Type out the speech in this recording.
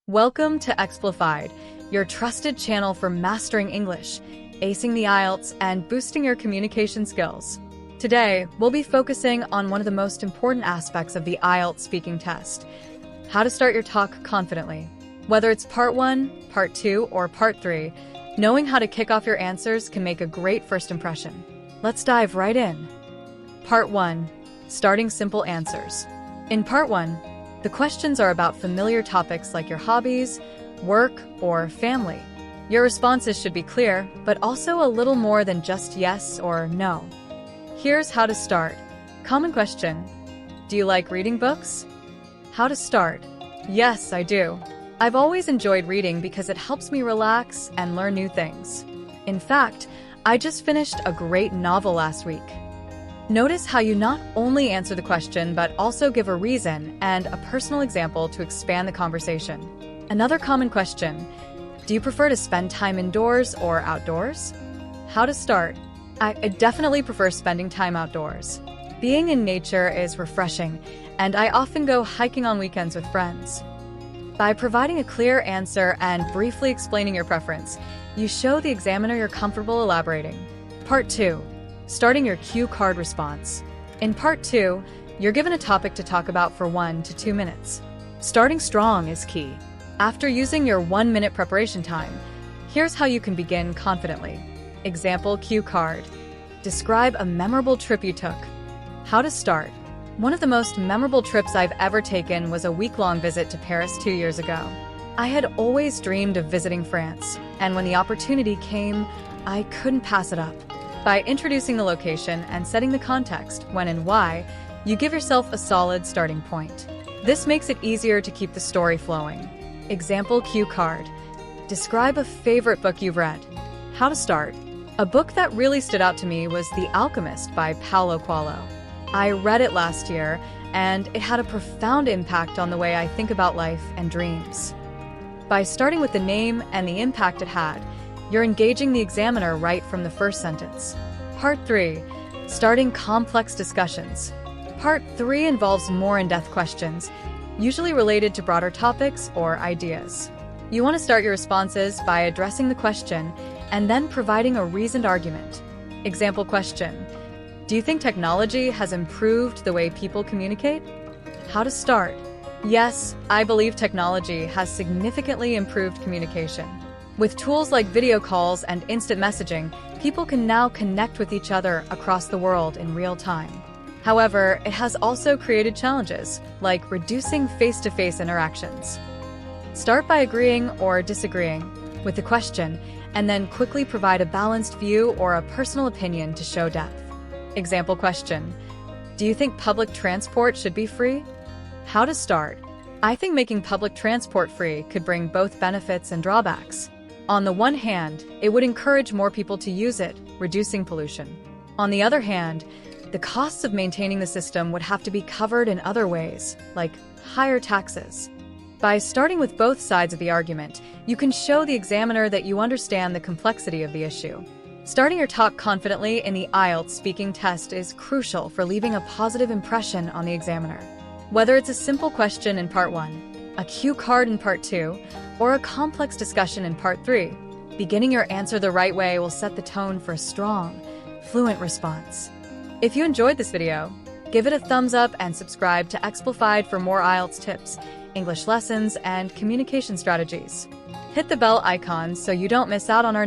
Welcome to Explified, your trusted channel for mastering English, acing the IELTS, and boosting your communication skills. Today, we'll be focusing on one of the most important aspects of the IELTS speaking test: how to start your talk confidently. Whether it's part 1, part 2, or part 3, knowing how to kick off your answers can make a great first impression. Let's dive right in. Part 1. Starting simple answers. In part 1, the questions are about familiar topics like your hobbies, work, or family. Your responses should be clear, but also a little more than just yes or no. Here's how to start. Common question: do you like reading books? How to start. Yes, I do. I've always enjoyed reading because it helps me relax and learn new things. In fact, I just finished a great novel last week. Notice how you not only answer the question, but also give a reason and a personal example to expand the conversation. Another common question: do you prefer to spend time indoors or outdoors? How to start. I definitely prefer spending time outdoors. Being in nature is refreshing, and I often go hiking on weekends with friends. By providing a clear answer and briefly explaining your preference, you show the examiner you're comfortable elaborating. Part 2. Starting your cue card response. In part 2, you're given a topic to talk about for 1 to 2 minutes. Starting strong is key. After using your 1-minute preparation time, here's how you can begin confidently. Example cue card. Describe a memorable trip you took. How to start. One of the most memorable trips I've ever taken was a week-long visit to Paris 2 years ago. I had always dreamed of visiting France, and when the opportunity came, I couldn't pass it up. By introducing the location and setting the context, when and why, you give yourself a solid starting point. This makes it easier to keep the story flowing. Example cue card. Describe a favorite book you've read. How to start. A book that really stood out to me was The Alchemist by Paulo Coelho. I read it last year, and it had a profound impact on the way I think about life and dreams. By starting with the name and the impact it had, you're engaging the examiner right from the first sentence. Part 3. Starting complex discussions. Part 3 involves more in-depth questions, usually related to broader topics or ideas. You want to start your responses by addressing the question and then providing a reasoned argument. Example question: do you think technology has improved the way people communicate? How to start. Yes, I believe technology has significantly improved communication. With tools like video calls and instant messaging, people can now connect with each other across the world in real time. However, it has also created challenges, like reducing face-to-face interactions. Start by agreeing or disagreeing with the question, and then quickly provide a balanced view or a personal opinion to show depth. Example question: do you think public transport should be free? How to start. I think making public transport free could bring both benefits and drawbacks. On the one hand, it would encourage more people to use it, reducing pollution. On the other hand, the costs of maintaining the system would have to be covered in other ways, like higher taxes. By starting with both sides of the argument, you can show the examiner that you understand the complexity of the issue. Starting your talk confidently in the IELTS speaking test is crucial for leaving a positive impression on the examiner. Whether it's a simple question in part 1, a cue card in part 2, or a complex discussion in part 3, beginning your answer the right way will set the tone for a strong, fluent response. If you enjoyed this video, give it a thumbs up and subscribe to Explified for more IELTS tips, English lessons, and communication strategies. Hit the bell icon so you don't miss out on our